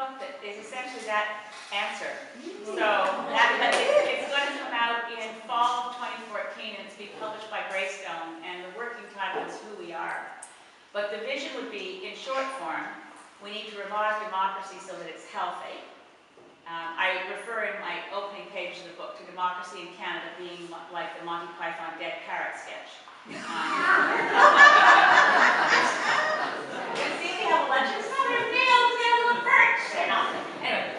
book that is essentially that answer. So it's going to come out in fall of 2014, and it's being published by Greystone, and the working title is Who We Are. But the vision would be, in short form, we need to revive democracy so that it's healthy. I refer in my opening page of the book to democracy in Canada being like the Monty Python Dead Parrot sketch. See, we have a lunch and southern fields, they have a little perch. Anyway,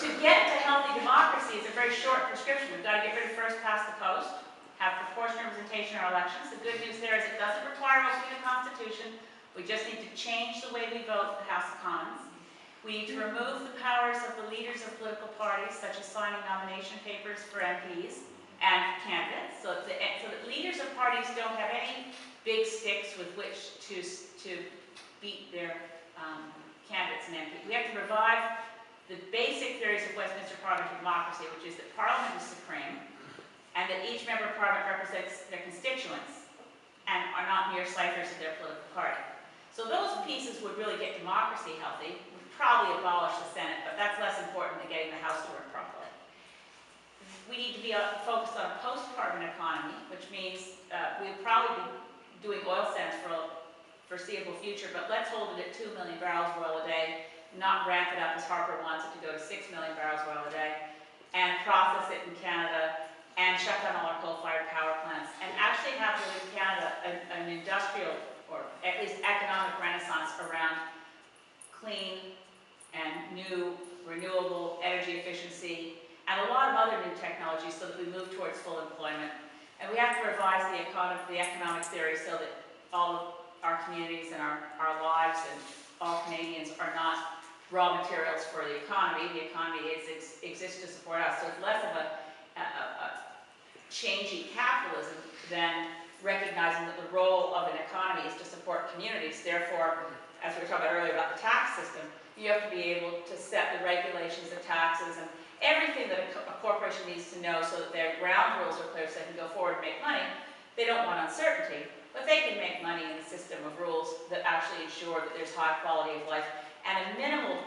to get to healthy democracy is a very short prescription. We've got to get rid of first past the post, have proportional representation in our elections. The good news there is it doesn't require opening a constitution. We just need to change the way we vote at the House of Commons. We need to remove the powers of the leaders of political parties, such as signing nomination papers for MPs and candidates, so that leaders of parties don't have any big sticks with which to beat their candidates and MPs. We have to revive the basic theories of Westminster parliamentary democracy, which is that Parliament is supreme, and that each member of Parliament represents their constituents and are not mere ciphers of their political party. So those pieces would really get democracy healthy. We'd probably abolish the Senate, but that's less important than getting the House to work properly. We need to be focused on a post-carbon economy, which means we'll probably be doing oil sands for a foreseeable future, but let's hold it at 2 million barrels of oil a day, not ramp it up as Harper wants it to go to 6 million barrels of oil a day, and process it in Canada, and shut down all our coal-fired power plants, and actually have in Canada an industrial, or at least economic renaissance around clean and new renewable energy efficiency, and a lot of other new technologies so that we move towards full employment. And we have to revise the economic theory so that all of our communities and our lives and all Canadians are not raw materials for the economy. The economy exists to support us. So it's less of a changing capitalism than recognizing that the role of an economy is to support communities. Therefore, as we were talking about earlier about the tax system, you have to be able to set the regulations, the taxes, and everything that a corporation needs to know so that their ground rules are clear so they can go forward and make money. They don't want uncertainty, but they can make money in a system of rules that actually ensure that there's high quality of life and a minimal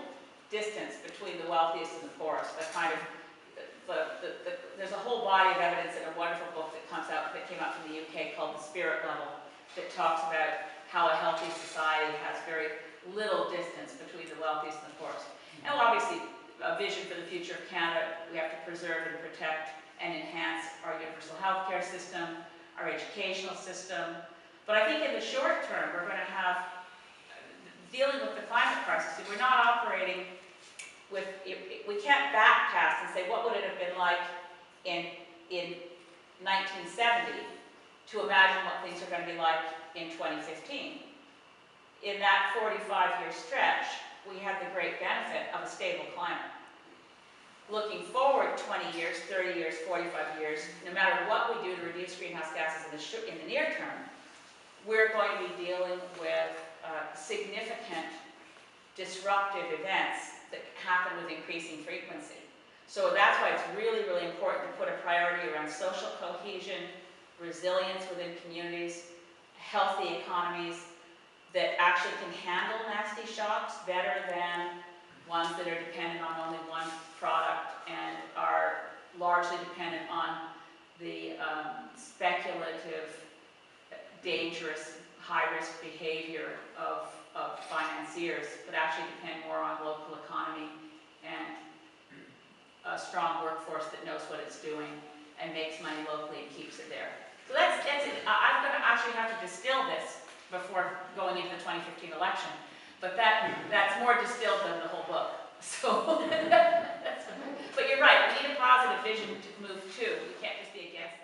distance between the wealthiest and the poorest. The kind of there's a whole body of evidence in a wonderful book that came out from the UK called The Spirit Level that talks about how a healthy society has very little distance between the wealthiest and the poorest. And obviously, a vision for the future of Canada, we have to preserve and protect and enhance our universal health care system, our educational system. But I think in the short term, we're going to have, dealing with the climate crisis, we're not operating with, we can't backcast and say, what would it have been like in 1970 to imagine what things are going to be like in 2015. In that 45-year stretch, we have the great benefit of a stable climate. Looking forward 20 years, 30 years, 45 years, no matter what we do to reduce greenhouse gases in the near term, we're going to be dealing with significant disruptive events that happen with increasing frequency. So that's why it's really, really important to put a priority around social cohesion, resilience within communities, healthy economies that actually can handle nasty shocks better than ones that are dependent on only one product and are largely dependent on the speculative, dangerous, high-risk behavior of financiers, but actually depend more on local economy and a strong workforce that knows what it's doing and makes money locally and keeps it there. So that's it. I'm going to actually have to distill this before going into the 2015 election, but that's more distilled than the whole book. So, but you're right, we need a positive vision to move to. We can't just be against